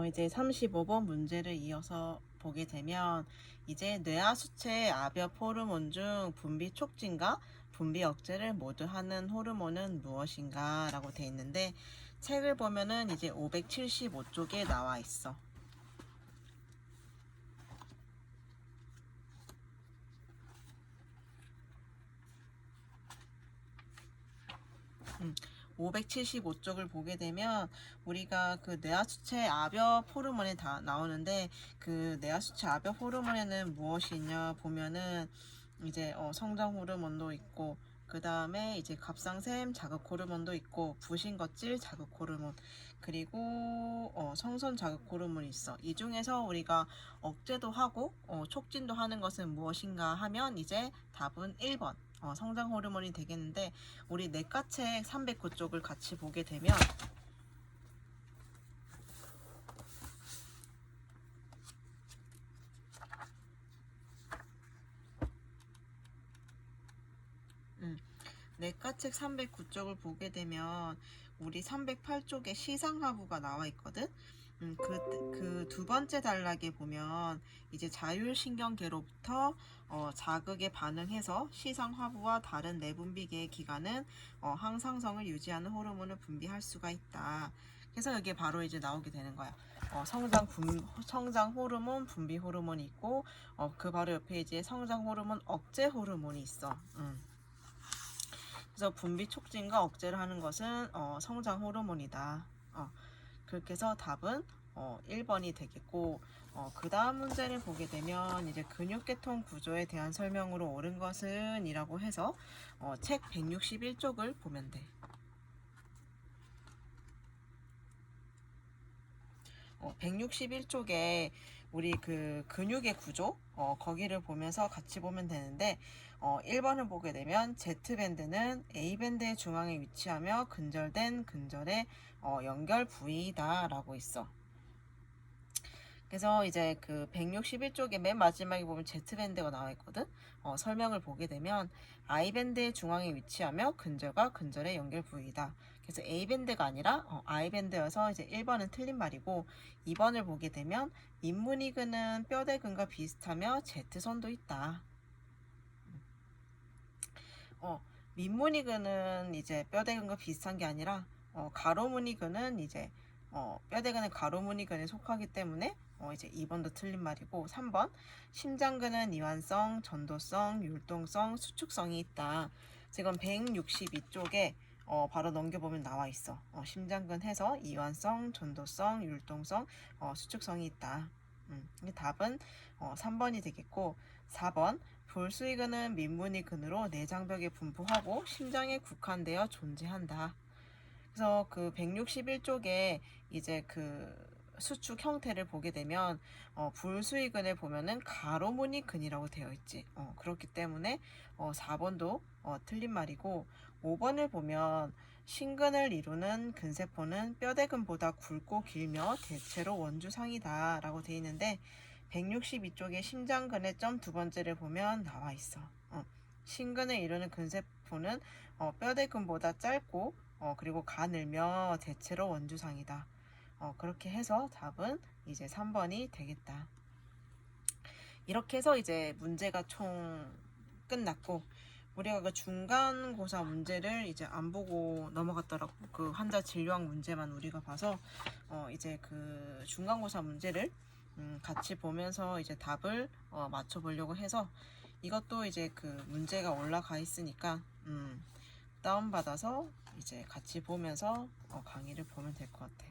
이제 35번 문제를 이어서 보게 되면 이제 뇌하수체 압엽 호르몬 중 분비 촉진과 분비 억제를 모두 하는 호르몬은 무엇인가 라고 돼 있는데 책을 보면은 이제 575쪽에 나와 있어. 575쪽을 보게 되면 우리가 그 뇌하수체 압엽 호르몬이 다 나오는데 그 뇌하수체 압엽 호르몬에는 무엇이 있냐 보면은 이제 성장 호르몬도 있고 그 다음에 이제 갑상샘 자극 호르몬도 있고 부신거질 자극 호르몬 그리고 성선 자극 호르몬이 있어. 이 중에서 우리가 억제도 하고 촉진도 하는 것은 무엇인가 하면 이제 답은 1번 성장 호르몬이 되겠는데 우리 내과책 309쪽을 같이 보게 되면 내과책 309쪽을 보게 되면 우리 308쪽에 시상하부가 나와 있거든. 그 두 번째 단락에 보면 이제 자율신경계로부터 자극에 반응해서 시상하부와 다른 내분비계의 기관은 항상성을 유지하는 호르몬을 분비할 수가 있다. 그래서 이게 바로 이제 나오게 되는 거야. 성장 호르몬, 분비 호르몬이 있고 그 바로 옆에 이제 성장 호르몬 억제 호르몬이 있어. 그래서 분비 촉진과 억제를 하는 것은 성장 호르몬이다. 그렇게 해서 답은 1번이 되겠고 그 다음 문제를 보게 되면 이제 근육계통 구조에 대한 설명으로 옳은 것은 이라고 해서 책 161쪽을 보면 돼. 161쪽에 우리 그 근육의 구조 거기를 보면서 같이 보면 되는데 1번을 보게 되면 Z밴드는 A밴드의 중앙에 위치하며 근절된 근절의 연결 부위이다 라고 있어. 그래서 이제 그 161쪽에 맨 마지막에 보면 Z밴드가 나와 있거든. 설명을 보게 되면 I밴드의 중앙에 위치하며 근절과 근절의 연결 부위이다. 그래서 A밴드가 아니라 I밴드여서 이제 1번은 틀린 말이고 2번을 보게 되면 민문이근은 뼈대근과 비슷하며 Z선도 있다. 민문이근은 이제 뼈대근과 비슷한 게 아니라 가로무늬근은 이제 뼈대근은 가로무늬근에 속하기 때문에 이제 2번도 틀린 말이고 3번 심장근은 이완성, 전도성, 율동성, 수축성이 있다. 지금 162쪽에 바로 넘겨보면 나와 있어. 심장근 해서 이완성, 전도성, 율동성, 수축성이 있다. 답은 3번이 되겠고 4번 볼수이근은 민문이근으로 내장벽에 분포하고 심장에 국한되어 존재한다. 그래서 그 161쪽에 이제 그 수축 형태를 보게 되면 불수의근을 보면은 가로무늬근이라고 되어 있지. 그렇기 때문에 4번도 틀린 말이고 5번을 보면 신근을 이루는 근세포는 뼈대근보다 굵고 길며 대체로 원주상이다 라고 되어 있는데 162쪽에 심장근의 점 두 번째를 보면 나와 있어. 신근을 이루는 근세포는 뼈대근보다 짧고 그리고 가늘며 대체로 원주상이다. 그렇게 해서 답은 이제 3번이 되겠다. 이렇게 해서 이제 문제가 총 끝났고 우리가 그 중간고사 문제를 이제 안 보고 넘어갔더라고. 그 환자 진료학 문제만 우리가 봐서 이제 그 중간고사 문제를 같이 보면서 이제 답을 맞춰보려고 해서 이것도 이제 그 문제가 올라가 있으니까 다운받아서 이제 같이 보면서 강의를 보면 될 것 같아.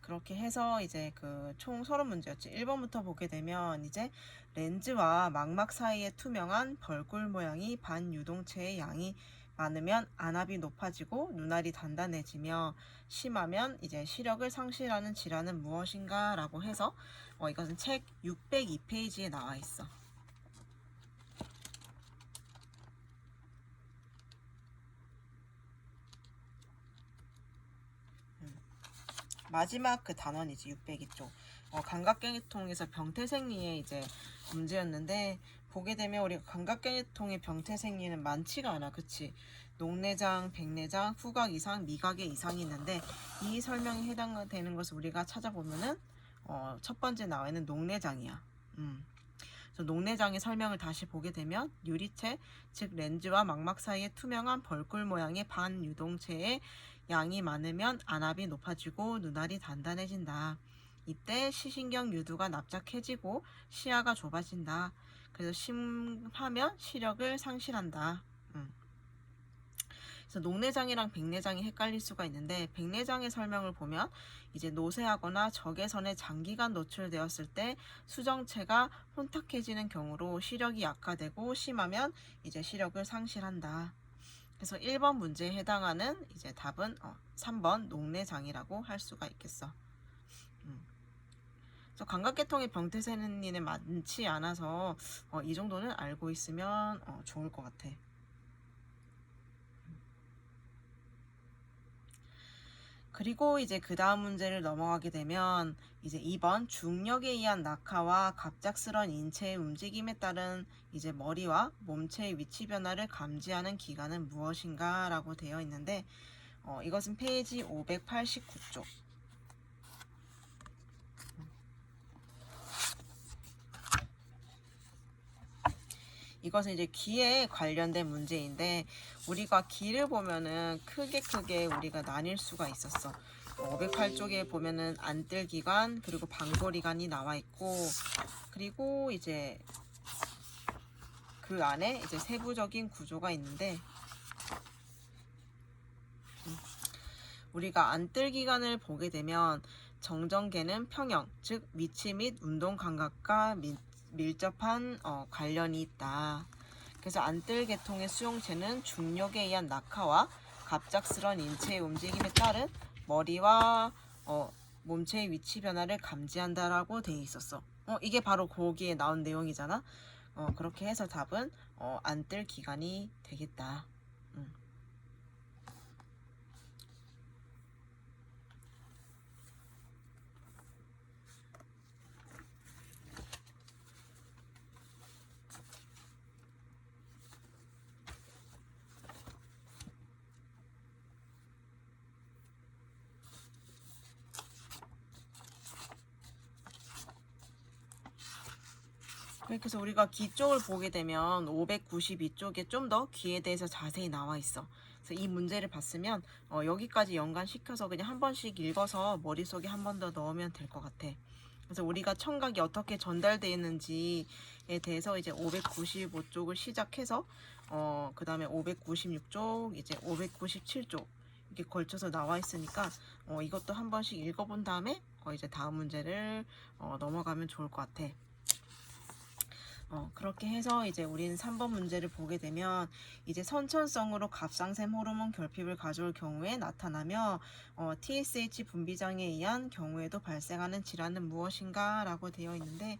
그렇게 해서 이제 그 총 30문제였지. 1번부터 보게 되면 이제 렌즈와 망막 사이에 투명한 벌꿀 모양이 반유동체의 양이 많으면 안압이 높아지고 눈알이 단단해지며 심하면 이제 시력을 상실하는 질환은 무엇인가 라고 해서 이것은 책 602페이지에 나와 있어. 마지막 그 단원이지 602쪽. 감각계통에서 병태생리의 이제 문제였는데 보게 되면 우리가 감각계통의 병태생리는 많지가 않아, 그치? 녹내장, 백내장, 후각 이상, 미각의 이상이 있는데 이 설명이 해당되는 것을 우리가 찾아보면은 첫 번째 나와 있는 녹내장이야. 그래서 녹내장의 설명을 다시 보게 되면 유리체, 즉 렌즈와 망막 사이에 투명한 벌꿀 모양의 반유동체의 양이 많으면 안압이 높아지고 눈알이 단단해진다. 이때 시신경 유두가 납작해지고 시야가 좁아진다. 그래서 심하면 시력을 상실한다. 그래서 녹내장이랑 백내장이 헷갈릴 수가 있는데 백내장의 설명을 보면 이제 노쇠하거나 적외선에 장기간 노출되었을 때 수정체가 혼탁해지는 경우로 시력이 약화되고 심하면 이제 시력을 상실한다. 그래서 1번 문제에 해당하는 이제 답은 3번 녹내장이라고 할 수가 있겠어. 그래서 감각계통의 병태생리는 많지 않아서 이 정도는 알고 있으면 좋을 것 같아. 그리고 이제 그 다음 문제를 넘어가게 되면 이제 2번 중력에 의한 낙하와 갑작스런 인체의 움직임에 따른 이제 머리와 몸체의 위치 변화를 감지하는 기관은 무엇인가 라고 되어 있는데 이것은 페이지 589쪽. 이것은 이제 귀에 관련된 문제인데 우리가 귀를 보면은 크게 우리가 나뉠 수가 있었어. 508쪽에 보면은 안뜰기관 그리고 방돌이관이 나와 있고 그리고 이제 그 안에 이제 세부적인 구조가 있는데 우리가 안뜰기관을 보게 되면 정전계는 평형, 즉 위치 및 운동 감각과 밀접한 관련이 있다. 그래서 안뜰계통의 수용체는 중력에 의한 낙하와 갑작스런 인체의 움직임에 따른 머리와 몸체의 위치 변화를 감지한다라고 되어 있었어. 이게 바로 거기에 나온 내용이잖아. 그렇게 해서 답은 안뜰기관이 되겠다. 그래서 우리가 귀 쪽을 보게 되면 592쪽에 좀 더 귀에 대해서 자세히 나와 있어. 그래서 이 문제를 봤으면 여기까지 연관시켜서 그냥 한 번씩 읽어서 머릿속에 한 번 더 넣으면 될 것 같아. 그래서 우리가 청각이 어떻게 전달되어 있는지에 대해서 이제 595쪽을 시작해서 그 다음에 596쪽, 이제 597쪽 이렇게 걸쳐서 나와 있으니까 이것도 한 번씩 읽어본 다음에 이제 다음 문제를 넘어가면 좋을 것 같아. 그렇게 해서 이제 우리는 3번 문제를 보게 되면 이제 선천성으로 갑상샘 호르몬 결핍을 가져올 경우에 나타나며 TSH 분비장에 의한 경우에도 발생하는 질환은 무엇인가 라고 되어 있는데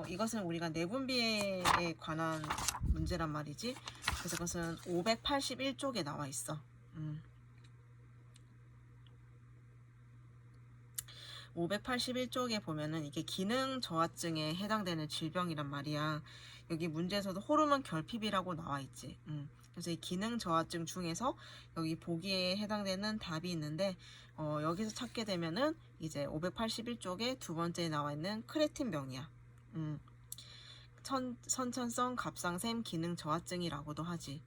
이것은 우리가 내분비에 관한 문제란 말이지. 그래서 그것은 581쪽에 나와 있어. 581쪽에 보면은 이게 기능 저하증에 해당되는 질병이란 말이야. 여기 문제에서도 호르몬 결핍이라고 나와 있지. 그래서 이 기능 저하증 중에서 여기 보기에 해당되는 답이 있는데 여기서 찾게 되면은 이제 581쪽에 두 번째에 나와 있는 크레틴병이야. 선천성 갑상샘 기능 저하증이라고도 하지.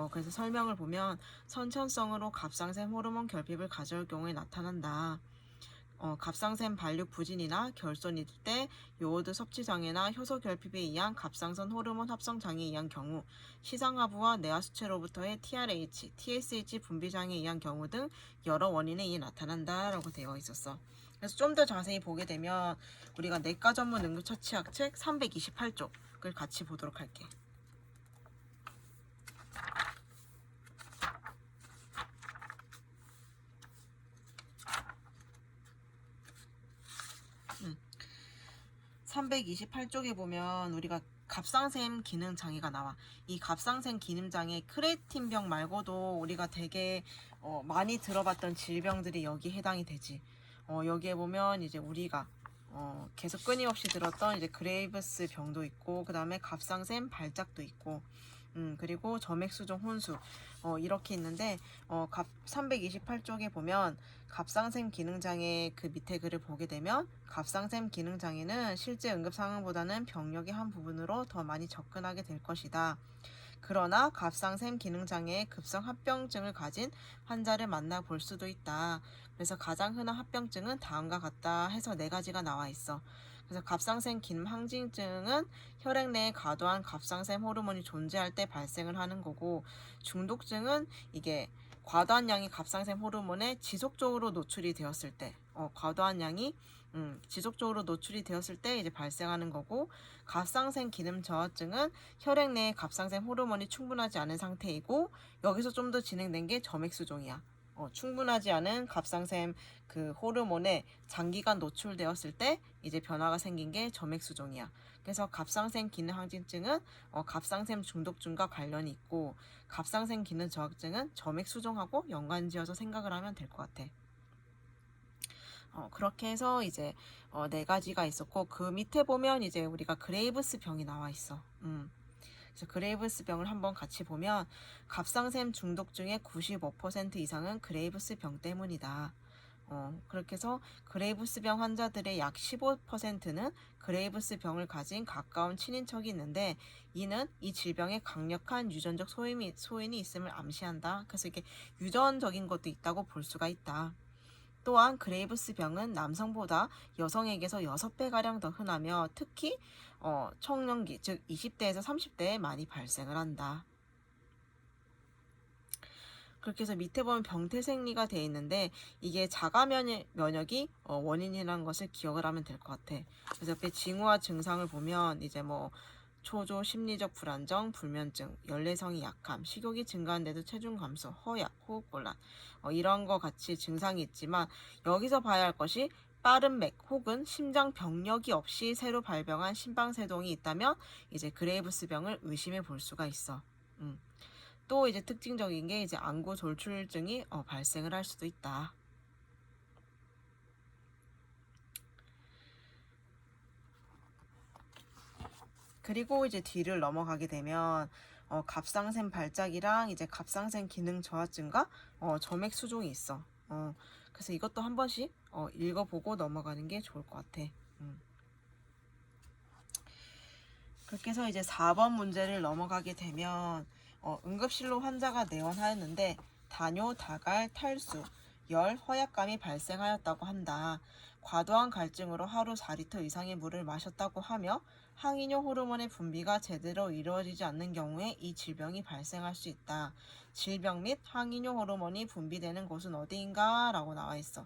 그래서 설명을 보면 선천성으로 갑상샘 호르몬 결핍을 가져올 경우에 나타난다. 갑상샘 발육 부진이나 결손일 때 요오드 섭취 장애나 효소 결핍에 의한 갑상선 호르몬 합성 장애에 의한 경우, 시상하부와 뇌하수체로부터의 TRH, TSH 분비 장애에 의한 경우 등 여러 원인에 의해 나타난다라고 되어 있었어. 그래서 좀 더 자세히 보게 되면 우리가 내과 전문 응급처치학 책 328쪽을 같이 보도록 할게. 음. 328쪽에 보면 우리가 갑상샘 기능 장애가 나와. 이 갑상샘 기능 장애 크레틴병 말고도 우리가 되게 많이 들어봤던 질병들이 여기 해당이 되지. 여기에 보면 이제 우리가 계속 끊임없이 들었던 이제 그레이브스 병도 있고, 그 다음에 갑상샘 발작도 있고, 그리고 점액수종 혼수 이렇게 있는데, 328쪽에 보면 갑상샘 기능장애 그 밑에 글을 보게 되면, 갑상샘 기능장애는 실제 응급 상황보다는 병력의 한 부분으로 더 많이 접근하게 될 것이다. 그러나 갑상샘 기능장애의 급성 합병증을 가진 환자를 만나볼 수도 있다. 그래서 가장 흔한 합병증은 다음과 같다 해서 4가지가 나와 있어. 그래서 갑상샘 기능 항진증은 혈액 내에 과도한 갑상샘 호르몬이 존재할 때 발생을 하는 거고, 중독증은 이게 과도한 양의 갑상샘 호르몬에 지속적으로 노출이 되었을 때, 과도한 양이 지속적으로 노출이 되었을 때 이제 발생하는 거고, 갑상샘 기능 저하증은 혈액 내에 갑상샘 호르몬이 충분하지 않은 상태이고, 여기서 좀 더 진행된 게 점액수종이야. 충분하지 않은 갑상샘 그 호르몬에 장기간 노출되었을 때 이제 변화가 생긴 게 점액수종이야. 그래서 갑상샘 기능 항진증은 갑상샘 중독증과 관련이 있고, 갑상샘 기능 저하증은 점액수종하고 연관지어서 생각을 하면 될 것 같아. 그렇게 해서 이제 4가지가 있었고, 그 밑에 보면 이제 우리가 그레이브스 병이 나와 있어. 그래서 그레이브스 병을 한번 같이 보면, 갑상샘 중독증의 95% 이상은 그레이브스 병 때문이다. 그렇게 해서 그레이브스 병 환자들의 약 15%는 그레이브스 병을 가진 가까운 친인척이 있는데, 이는 이 질병에 강력한 유전적 소인이 있음을 암시한다. 그래서 이게 유전적인 것도 있다고 볼 수가 있다. 또한 그레이브스 병은 남성보다 여성에게서 6배가량 더 흔하며, 특히 청년기, 즉 20대에서 30대에 많이 발생을 한다. 그렇게 해서 밑에 보면 병태생리가 되어 있는데, 이게 자가 면역이 원인이라는 것을 기억을 하면 될 것 같아. 그래서 옆에 징후와 증상을 보면 이제 뭐 초조, 심리적 불안정, 불면증, 열내성이 약함, 식욕이 증가한데도 체중 감소, 허약, 호흡곤란 이런 거 같이 증상이 있지만, 여기서 봐야 할 것이 빠른 맥 혹은 심장 병력이 없이 새로 발병한 심방세동이 있다면 이제 그레이브스 병을 의심해 볼 수가 있어. 또 이제 특징적인 게 이제 안구 돌출증이 발생을 할 수도 있다. 그리고 이제 뒤를 넘어가게 되면 갑상샘 발작이랑 이제 갑상샘 기능 저하증과 점액 수종이 있어. 그래서 이것도 한 번씩 읽어보고 넘어가는 게 좋을 것 같아. 그렇게 해서 이제 4번 문제를 넘어가게 되면, 응급실로 환자가 내원하였는데 다뇨, 다갈, 탈수, 열, 허약감이 발생하였다고 한다. 과도한 갈증으로 하루 4리터 이상의 물을 마셨다고 하며, 항이뇨 호르몬의 분비가 제대로 이루어지지 않는 경우에 이 질병이 발생할 수 있다. 질병 및 항이뇨 호르몬이 분비되는 곳은 어디인가? 라고 나와 있어.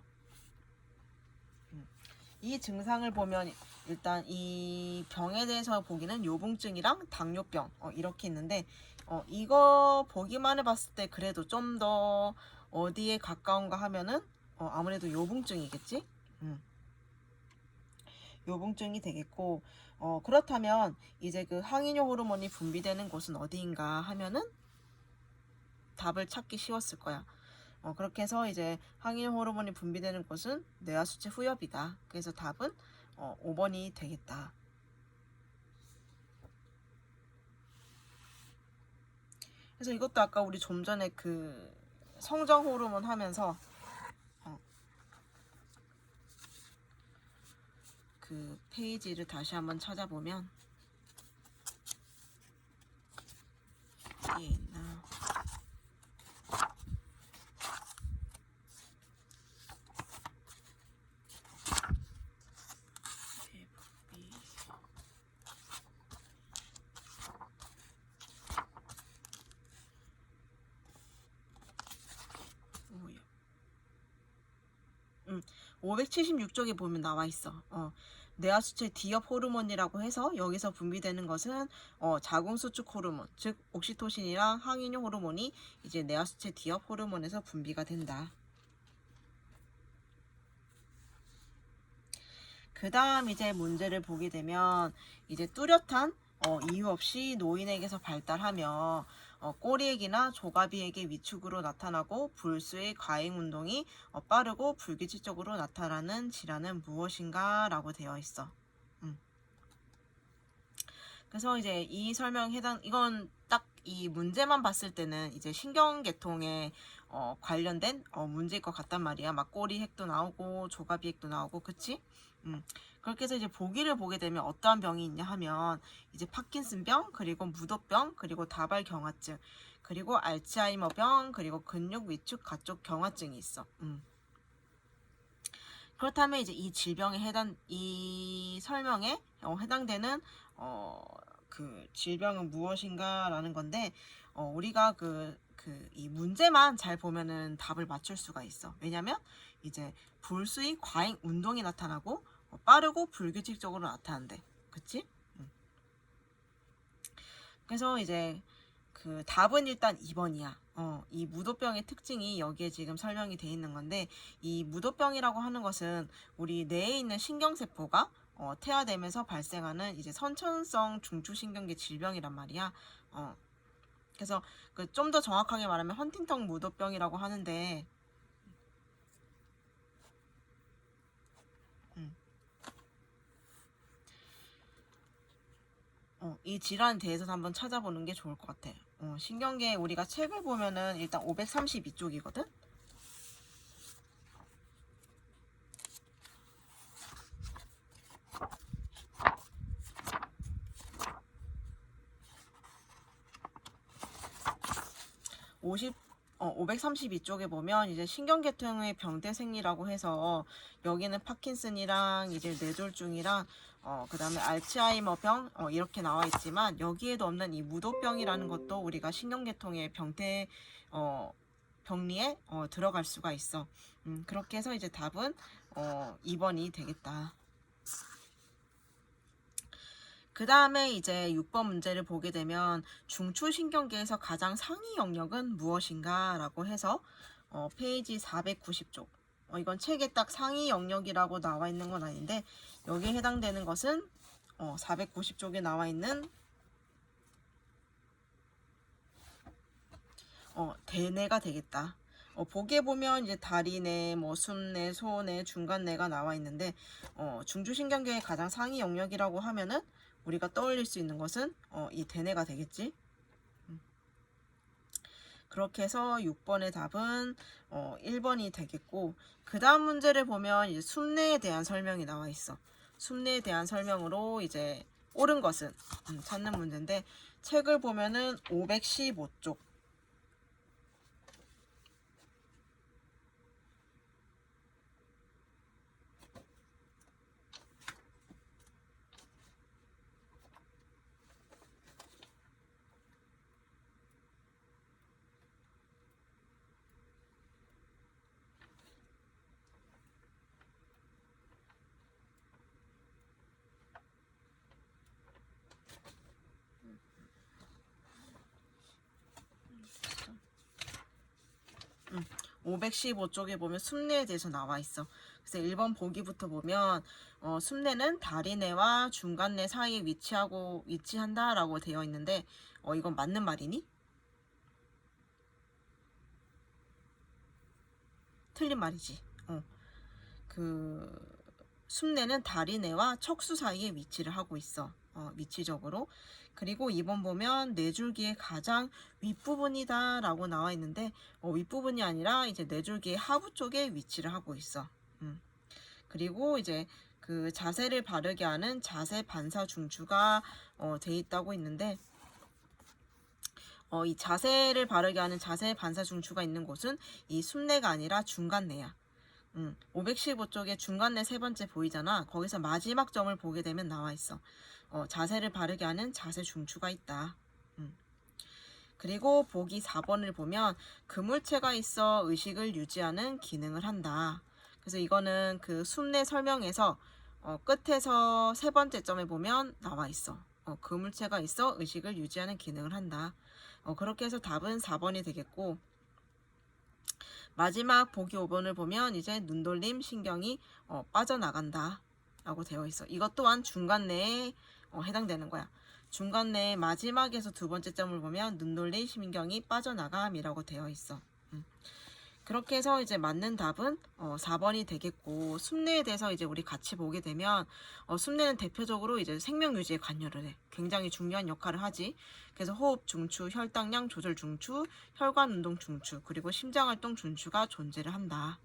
이 증상을 보면 일단 이 병에 대해서 보기는 요붕증이랑 당뇨병 이렇게 있는데, 이거 보기만 해봤을 때 그래도 좀 더 어디에 가까운가 하면은 아무래도 요붕증이겠지? 요붕증이 되겠고, 그렇다면 이제 그 항이뇨 호르몬이 분비되는 곳은 어디인가 하면은 답을 찾기 쉬웠을 거야. 그렇게 해서 이제 항이뇨 호르몬이 분비되는 곳은 뇌하수체 후엽이다. 그래서 답은 5번이 되겠다. 그래서 이것도 아까 우리 좀 전에 그 성장 호르몬 하면서 그 페이지를 다시 한번 찾아보면 어디에 있나? 뭐야? 576쪽에 보면 나와 있어. 뇌하수체 디업 호르몬이라고 해서 여기서 분비되는 것은 자궁수축 호르몬, 즉 옥시토신이랑 항이뇨 호르몬이 이제 뇌하수체 디업 호르몬에서 분비가 된다. 그 다음 이제 문제를 보게 되면, 이제 뚜렷한 이유 없이 노인에게서 발달하며 꼬리액이나 조가비액의 위축으로 나타나고 불수의 과잉 운동이 빠르고 불규칙적으로 나타나는 질환은 무엇인가? 라고 되어 있어. 그래서 이제 이 설명 이건 딱 이 문제만 봤을 때는 이제 신경계통에 관련된 문제일 것 같단 말이야. 막 꼬리핵도 나오고 조가비핵도 나오고, 그치? 그렇게 해서 이제 보기를 보게 되면 어떠한 병이 있냐 하면 이제 파킨슨병, 그리고 무도병, 그리고 다발경화증, 그리고 알츠하이머병, 그리고 근육 위축 가쪽 경화증이 있어. 그렇다면 이제 이 질병에 이 설명에 해당되는 그 질병은 무엇인가라는 건데, 우리가 이 문제만 잘 보면은 답을 맞출 수가 있어. 왜냐면 이제 불수의 과잉 운동이 나타나고 빠르고 불규칙적으로 나타난대. 그치? 그래서 이제 그 답은 일단 2번이야. 이 무도병의 특징이 여기에 지금 설명이 돼 있는 건데, 이 무도병이라고 하는 것은 우리 뇌에 있는 신경세포가 퇴화되면서 발생하는 이제 선천성 중추신경계 질병이란 말이야. 그래서 그 좀 더 정확하게 말하면 헌팅턴 무도병이라고 하는데, 이 질환에 대해서 한번 찾아보는 게 좋을 것 같아. 신경계 우리가 책을 보면은 일단 532쪽이거든. 532쪽에 보면 이제 신경계통의 병대생리라고 해서 여기는 파킨슨이랑 이제 뇌졸중이랑 그다음에 알츠하이머병 이렇게 나와 있지만, 여기에도 없는 이 무도병이라는 것도 우리가 신경계통의 병리에 들어갈 수가 있어. 그렇게 해서 이제 답은 2번이 되겠다. 그 다음에 이제 6번 문제를 보게 되면 중추신경계에서 가장 상위 영역은 무엇인가? 라고 해서 페이지 490쪽. 이건 책에 딱 상위 영역이라고 나와 있는 건 아닌데, 여기에 해당되는 것은 490쪽에 나와 있는 대뇌가 되겠다. 보기에 보면 이제 다리뇌, 뭐 숨뇌, 소뇌, 중간뇌가 나와 있는데, 중추신경계의 가장 상위 영역이라고 하면은 우리가 떠올릴 수 있는 것은 이 대뇌가 되겠지. 그렇게 해서 6번의 답은 1번이 되겠고, 그 다음 문제를 보면 이제 숨뇌에 대한 설명이 나와 있어. 숨뇌에 대한 설명으로 이제 옳은 것은 찾는 문제인데, 책을 보면은 515쪽. 515쪽에 보면 숨뇌에 대해서 나와 있어. 그래서 1번 보기부터 보면 숨뇌는 다리뇌와 중간뇌 사이에 위치한다라고 되어 있는데, 이건 맞는 말이니? 틀린 말이지. 그 숨뇌는 다리뇌와 척수 사이에 위치를 하고 있어. 위치적으로. 그리고 2번 보면 뇌줄기의 가장 윗부분이다 라고 나와 있는데, 윗부분이 아니라 이제 뇌줄기의 하부 쪽에 위치를 하고 있어. 그리고 이제 그 자세를 바르게 하는 자세 반사 중추가 돼 있다고 있는데, 이 자세를 바르게 하는 자세 반사 중추가 있는 곳은 이 숨뇌가 아니라 중간뇌야. 515쪽에 중간뇌 세 번째 보이잖아. 거기서 마지막 점을 보게 되면 나와 있어. 자세를 바르게 하는 자세 중추가 있다. 그리고 보기 4번을 보면 그물체가 있어 의식을 유지하는 기능을 한다. 그래서 이거는 그 숨뇌 설명에서 끝에서 세 번째 점에 보면 나와 있어. 그물체가 있어 의식을 유지하는 기능을 한다. 그렇게 해서 답은 4번이 되겠고, 마지막 보기 5번을 보면 이제 눈돌림 신경이 빠져나간다 라고 되어 있어. 이것 또한 중간뇌에 해당되는 거야. 중간내 마지막에서 두 번째 점을 보면 눈놀림 신경이 빠져나감이라고 되어 있어. 그렇게 해서 이제 맞는 답은 4번이 되겠고, 숲내에 대해서 이제 우리 같이 보게 되면 숲내는 대표적으로 이제 생명 유지에 관여를 해. 굉장히 중요한 역할을 하지. 그래서 호흡 중추, 혈당량 조절 중추, 혈관 운동 중추, 그리고 심장 활동 중추가 존재를 한다.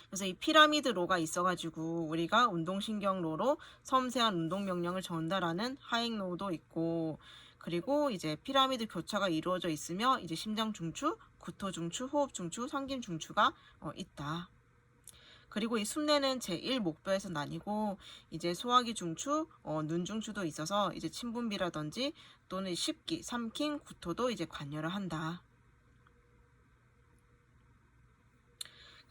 그래서 이 피라미드로가 있어가지고 우리가 운동신경로로 섬세한 운동 명령을 전달하는 하행로도 있고, 그리고 이제 피라미드 교차가 이루어져 있으며 이제 심장 중추, 구토 중추, 호흡 중추, 성김 중추가 있다. 그리고 이 숲내는 제1목표에서 나뉘고 이제 소화기 중추, 눈 중추도 있어서 이제 침분비라든지 또는 식기, 삼킴, 구토도 이제 관여를 한다.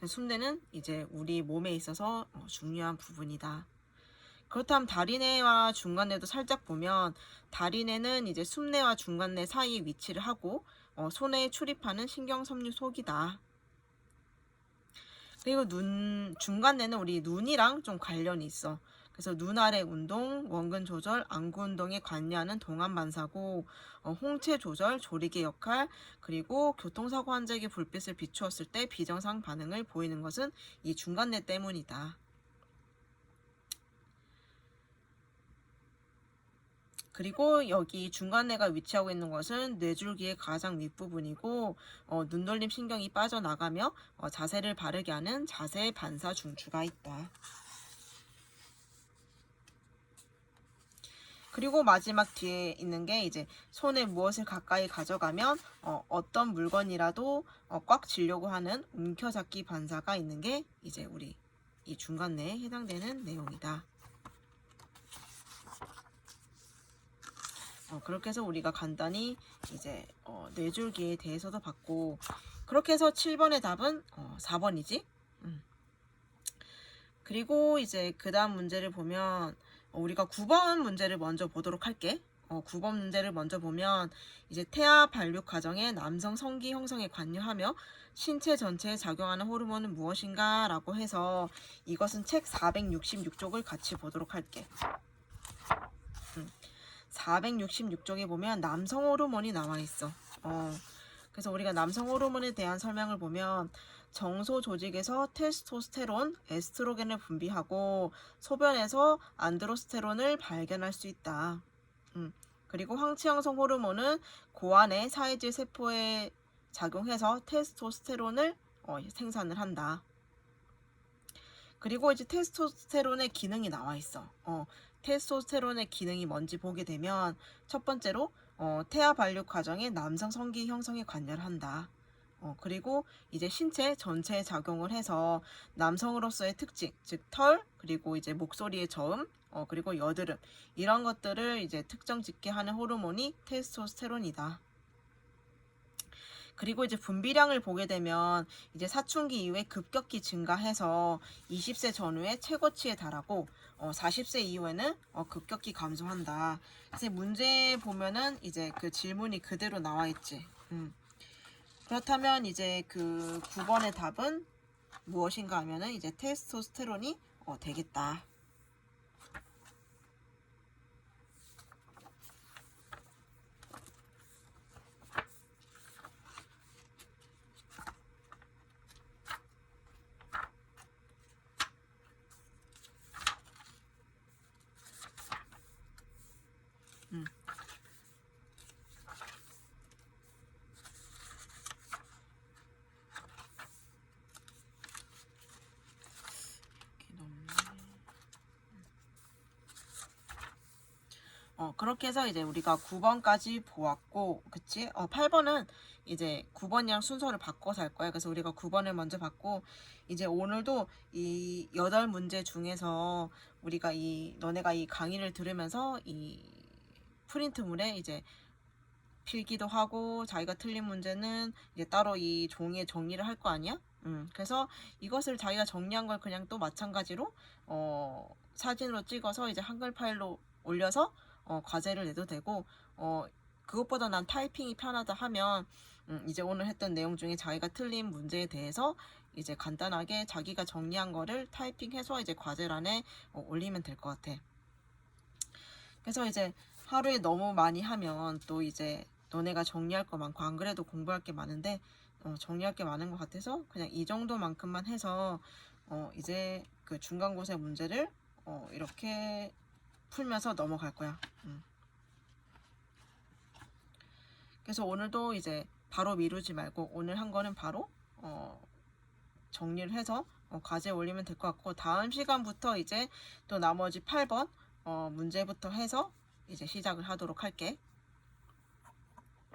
숲내는 이제 우리 몸에 있어서 중요한 부분이다. 그렇다면 다리내와 중간내도 살짝 보면, 다리내는 이제 숲내와 중간내 사이에 위치를 하고 손에 출입하는 신경섬유 속이다. 그리고 중간내는 우리 눈이랑 좀 관련이 있어. 그래서 눈 아래 운동, 원근 조절, 안구 운동에 관여하는 동안 반사고, 홍채 조절, 조리개 역할, 그리고 교통사고 환자에게 불빛을 비추었을 때 비정상 반응을 보이는 것은 이 중간내 때문이다. 그리고 여기 중간내가 위치하고 있는 것은 뇌줄기의 가장 윗부분이고, 눈돌림 신경이 빠져나가며 자세를 바르게 하는 자세 반사 중추가 있다. 그리고 마지막 뒤에 있는 게 이제 손에 무엇을 가까이 가져가면 어떤 물건이라도 꽉 쥐려고 하는 움켜잡기 반사가 있는 게 이제 우리 이 중간내에 해당되는 내용이다. 그렇게 해서 우리가 간단히 이제 뇌줄기에 대해서도 봤고, 그렇게 해서 7번의 답은 4번이지. 그리고 이제 그 다음 문제를 보면 우리가 9번 문제를 먼저 보도록 할게. 9번 문제를 먼저 보면 이제 태아 발육 과정에 남성 성기 형성에 관여하며 신체 전체에 작용하는 호르몬은 무엇인가 라고 해서, 이것은 책 466쪽을 같이 보도록 할게. 466쪽에 보면 남성 호르몬이 나와 있어. 그래서 우리가 남성 호르몬에 대한 설명을 보면, 정소 조직에서 테스토스테론, 에스트로겐을 분비하고 소변에서 안드로스테론을 발견할 수 있다. 그리고 황체 형성 호르몬은 고안의 사회질 세포에 작용해서 테스토스테론을 생산을 한다. 그리고 이제 테스토스테론의 기능이 나와 있어. 테스토스테론의 기능이 뭔지 보게 되면, 첫 번째로 태아 발육 과정에 남성 성기 형성에 관여를 한다. 그리고 이제 신체 전체에 작용을 해서 남성으로서의 특징, 즉 털, 그리고 이제 목소리의 저음, 그리고 여드름, 이런 것들을 이제 특정 짓게 하는 호르몬이 테스토스테론이다. 그리고 이제 분비량을 보게 되면 이제 사춘기 이후에 급격히 증가해서 20세 전후에 최고치에 달하고 40세 이후에는 급격히 감소한다. 그래서 문제 보면은 이제 그 질문이 그대로 나와 있지. 그렇다면 이제 그 9번의 답은 무엇인가 하면은 이제 테스토스테론이 되겠다. 그렇게 해서 이제 우리가 9번까지 보았고, 그치? 8번은 이제 9번이랑 순서를 바꿔서 할 거야. 그래서 우리가 9번을 먼저 봤고, 이제 오늘도 이 8문제 중에서 우리가 너네가 이 강의를 들으면서 이 프린트물에 이제 필기도 하고, 자기가 틀린 문제는 이제 따로 이 종이에 정리를 할 거 아니야? 그래서 이것을 자기가 정리한 걸 그냥 또 마찬가지로 사진으로 찍어서 이제 한글 파일로 올려서 과제를 내도 되고, 그것보다 난 타이핑이 편하다 하면 이제 오늘 했던 내용 중에 자기가 틀린 문제에 대해서 이제 간단하게 자기가 정리한 거를 타이핑해서 이제 과제란에 올리면 될 것 같아. 그래서 이제 하루에 너무 많이 하면 또 이제 너네가 정리할 거 많고 안 그래도 공부할 게 많은데 정리할 게 많은 것 같아서 그냥 이 정도만큼만 해서 이제 그 중간고사 문제를 이렇게 풀면서 넘어갈 거야. 그래서 오늘도 이제 바로 미루지 말고 오늘 한 거는 바로 정리를 해서 과제에 올리면 될 것 같고, 다음 시간부터 이제 또 나머지 8번 문제부터 해서 이제 시작을 하도록 할게.